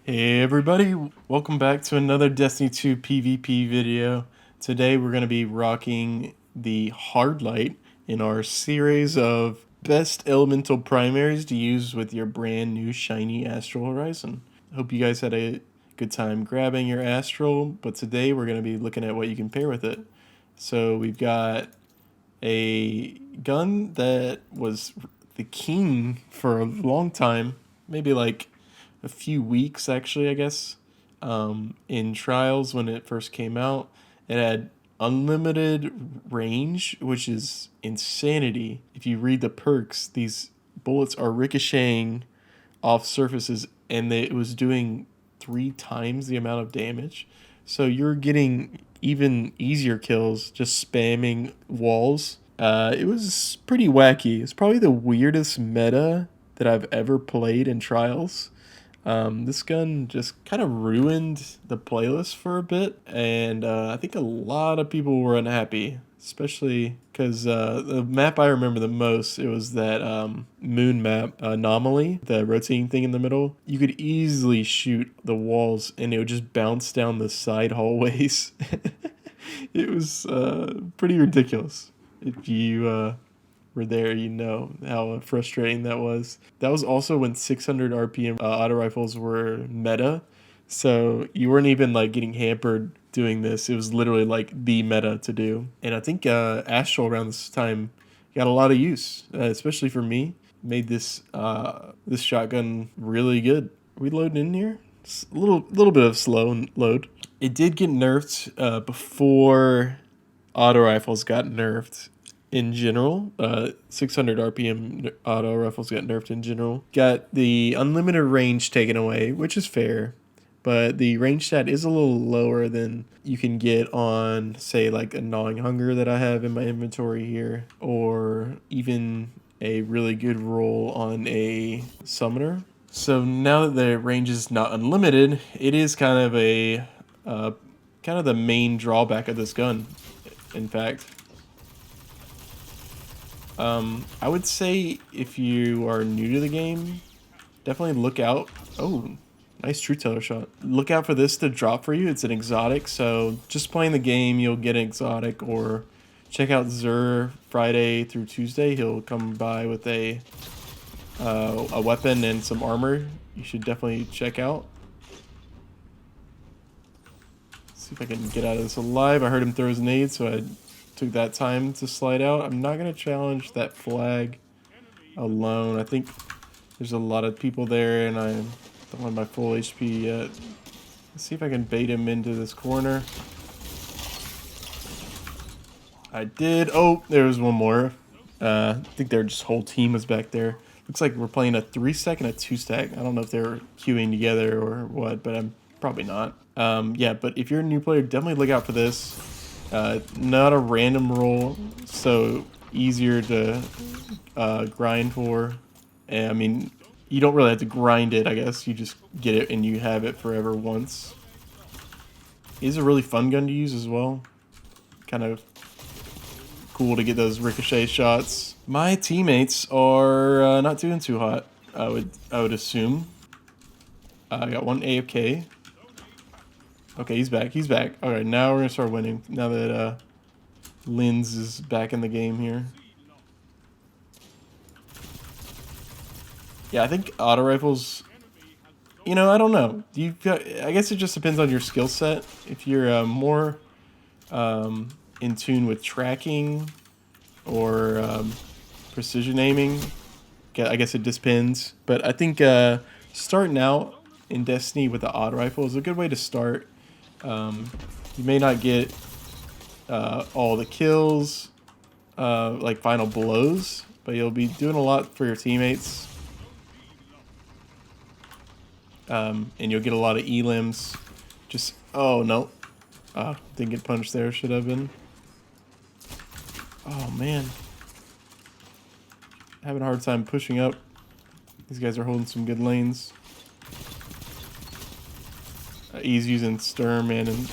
Hey everybody, welcome back to another Destiny 2 PvP video. Today we're going to be rocking the HARDLIGHT in our series of best elemental primaries to use with your brand new shiny Astral Horizon. Hope you guys had a good time grabbing your Astral, but today we're going to be looking at what you can pair with it. So we've got a gun that was the king for a long time, maybe like a few weeks actually, I guess. In trials when it first came out, it had unlimited range, which is insanity. If you read the perks, these bullets are ricocheting off surfaces, and it was doing 3 times the amount of damage. So you're getting even easier kills just spamming walls. It was pretty wacky. It's probably the weirdest meta that I've ever played in trials. This gun just kind of ruined the playlist for a bit, and I think a lot of people were unhappy, especially because the map I remember the most, it was that moon map anomaly, the rotating thing in the middle. You could easily shoot the walls, and it would just bounce down the side hallways. It was pretty ridiculous. If you were there, you know how frustrating that was. That was also when 600 RPM auto rifles were meta, so you weren't even like getting hampered doing this. It was literally like the meta to do. And I think Astral around this time got a lot of use, especially for me. Made this shotgun really good. Are we loading in here? It's a little bit of slow load. It did get nerfed before auto rifles got nerfed in general. 600 RPM auto rifles got nerfed in general. Got the unlimited range taken away, which is fair, but the range stat is a little lower than you can get on, say, like a Gnawing Hunger that I have in my inventory here, or even a really good roll on a Summoner. So now that the range is not unlimited, it is kind of a kind of the main drawback of this gun, in fact. I would say if you are new to the game, definitely look out. Oh, nice Truth Teller shot. Look out for this to drop for you. It's an exotic, so just playing the game, you'll get an exotic, or check out Zur Friday through Tuesday. He'll come by with a weapon and some armor. You should definitely check out. See if I can get out of this alive. I heard him throw his nade, so I took that time to slide out. I'm not going to challenge that flag alone. I think there's a lot of people there, and I don't have my full HP yet. Let's see if I can bait him into this corner. I did. Oh, there's one more. I think their just whole team was back there. Looks like we're playing a 3-stack and a 2-stack. I don't know if they're queuing together or what, but I'm probably not. Yeah, but if you're a new player, definitely look out for this. Not a random roll, so easier to grind for. And I mean, you don't really have to grind it, I guess. You just get it and you have it forever once. It is a really fun gun to use as well. Kind of cool to get those ricochet shots. My teammates are not doing too hot, I would assume. I got one AFK. Okay, he's back. He's back. All right, now we're gonna start winning. Now that Linz is back in the game here. Yeah, I think auto rifles. You know, I don't know. I guess it just depends on your skill set. If you're more in tune with tracking or precision aiming, I guess it just depends. But I think starting out in Destiny with the auto rifle is a good way to start. You may not get all the kills, like final blows, but you'll be doing a lot for your teammates. And you'll get a lot of elims. Just, oh no. Didn't get punched there, should have been. Oh man. Having a hard time pushing up. These guys are holding some good lanes. He's using Sturm, man, and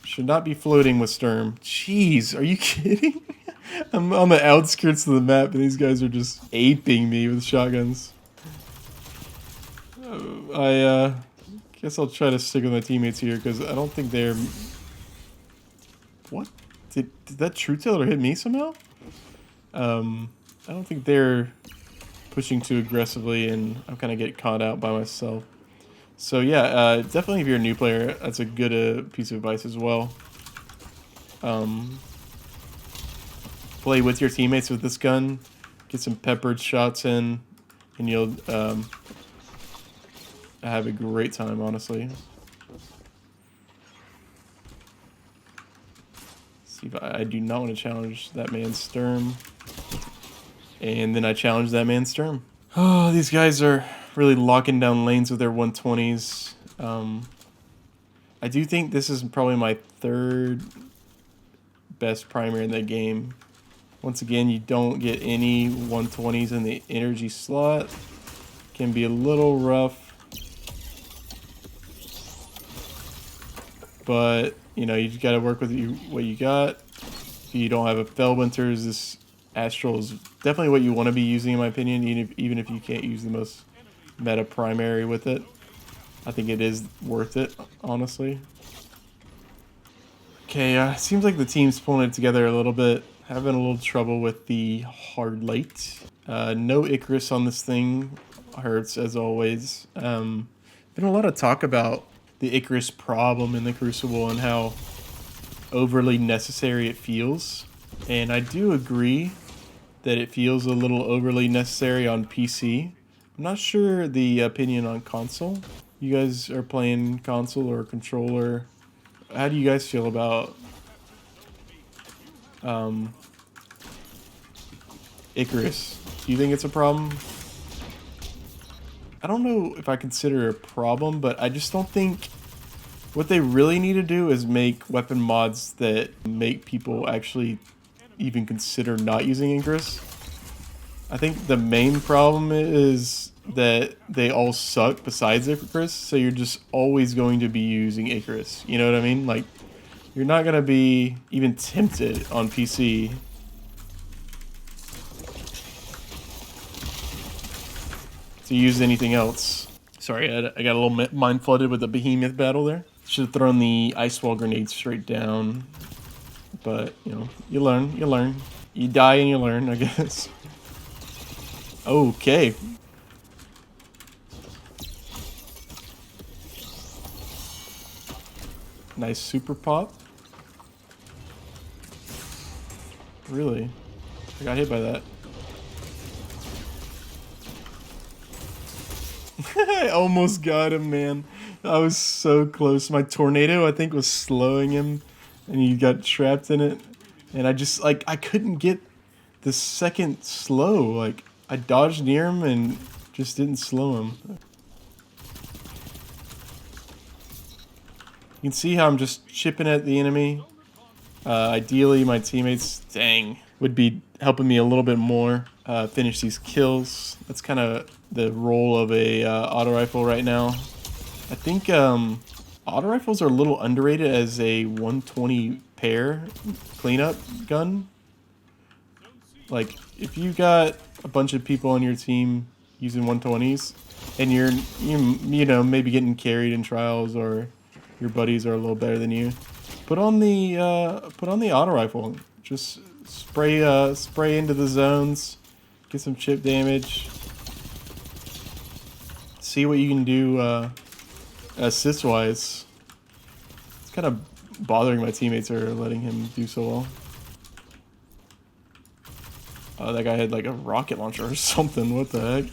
should not be floating with Sturm. Jeez, are you kidding? I'm on the outskirts of the map, and these guys are just aping me with shotguns. I Guess I'll try to stick with my teammates here because I don't think they're... What? Did that Truth Teller hit me somehow? I don't think they're pushing too aggressively, and I'm kind of getting caught out by myself. So yeah, definitely if you're a new player, that's a good piece of advice as well. Play with your teammates with this gun, get some peppered shots in, and you'll have a great time, honestly. See if I do not want to challenge that man's Sturm. And then I challenge that man's Sturm. Oh, these guys are really locking down lanes with their 120s. I do think this is probably my third best primary in the game. Once again, you don't get any 120s in the energy slot. Can be a little rough. But, you know, you just got to work with what you got. If you don't have a Felwinter's, this Astral is definitely what you want to be using, in my opinion, even if you can't use the most meta primary with it. I think it is worth it, honestly. Okay, seems like the team's pulling it together a little bit. Having a little trouble with the HARDLIGht. No Icarus on this thing. Hurts, as always. Been a lot of talk about the Icarus problem in the Crucible and how overly necessary it feels. And I do agree that it feels a little overly necessary on PC. I'm not sure the opinion on console. You guys are playing console or controller. How do you guys feel about Icarus? Do you think it's a problem? I don't know if I consider it a problem, but I just don't think what they really need to do is make weapon mods that make people actually even consider not using Icarus. I think the main problem is that they all suck besides Icarus, so you're just always going to be using Icarus. You know what I mean? Like, you're not going to be even tempted on PC to use anything else. Sorry, I got a little mind flooded with the behemoth battle there. Should have thrown the ice wall grenade straight down. But, you know, you learn, you learn. You die and you learn, I guess. Okay. Nice super pop. Really? I got hit by that. I almost got him, man. I was so close. My tornado, I think, was slowing him, and he got trapped in it. And I just, like, I couldn't get the second slow. Like, I dodged near him and just didn't slow him. You can see how I'm just chipping at the enemy. Ideally, my teammates, dang, would be helping me a little bit more finish these kills. That's kind of the role of a auto rifle right now. I think auto rifles are a little underrated as a 120 pair cleanup gun. Like, if you got a bunch of people on your team using 120s, and you know, maybe getting carried in trials, or your buddies are a little better than you, put on the auto rifle. Just spray into the zones, get some chip damage. See what you can do assist wise. It's kind of bothering my teammates are letting him do so well. That guy had like a rocket launcher or something. What the heck?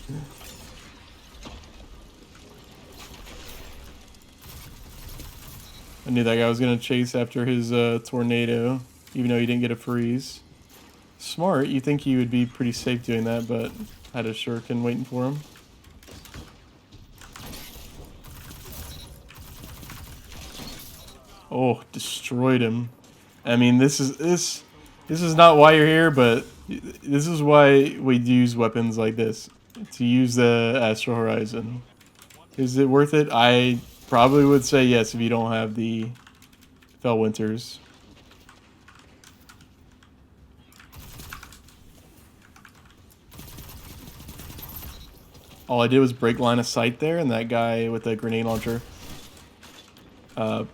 I knew that guy was going to chase after his tornado, even though he didn't get a freeze. Smart. You think he would be pretty safe doing that, but had a shuriken waiting for him. Oh, destroyed him. I mean, this is not why you're here, but this is why we use weapons like this, to use the Astral Horizon. Is it worth it? I probably would say yes if you don't have the Felwinters. All I did was break line of sight there, and that guy with the grenade launcher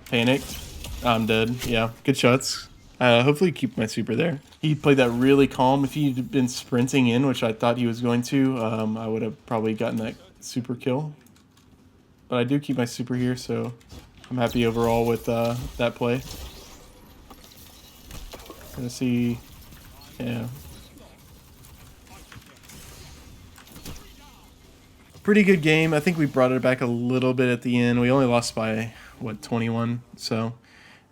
panicked. I'm dead. Yeah, good shots. Hopefully keep my super there. He played that really calm. If he'd been sprinting in, which I thought he was going to, I would have probably gotten that super kill. But I do keep my super here, so I'm happy overall with that play. Gonna see, yeah. Pretty good game. I think we brought it back a little bit at the end. We only lost by, what, 21? So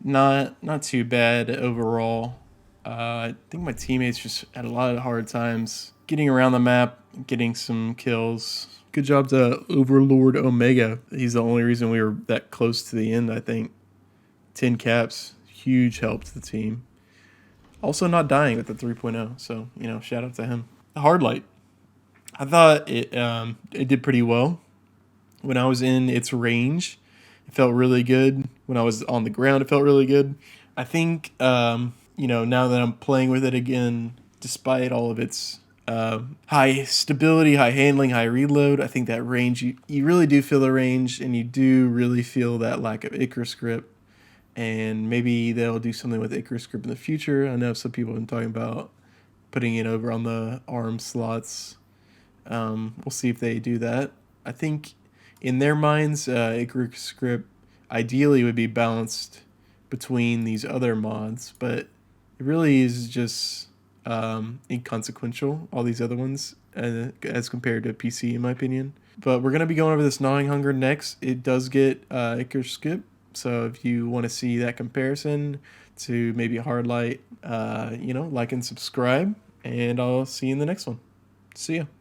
not too bad overall. I think my teammates just had a lot of hard times getting around the map, getting some kills. Good job to Overlord Omega. He's the only reason we were that close to the end, I think. 10 caps, huge help to the team. Also not dying with the 3.0, so, you know, shout out to him. The HARDLIGHT. I thought it did pretty well. When I was in its range, it felt really good. When I was on the ground, it felt really good. I think, you know, now that I'm playing with it again, despite all of its high stability, high handling, high reload, I think that range, you really do feel the range, and you do really feel that lack of Icarus grip. And maybe they'll do something with Icarus grip in the future. I know some people have been talking about putting it over on the arm slots. We'll see if they do that. I think in their minds, Icarus grip ideally would be balanced between these other mods, but it really is just inconsequential, all these other ones, as compared to PC, in my opinion. But we're going to be going over this Gnawing Hunger next. It does get Icarus grip, so if you want to see that comparison to maybe HARDLIGHT, you know, like and subscribe, and I'll see you in the next one. See ya.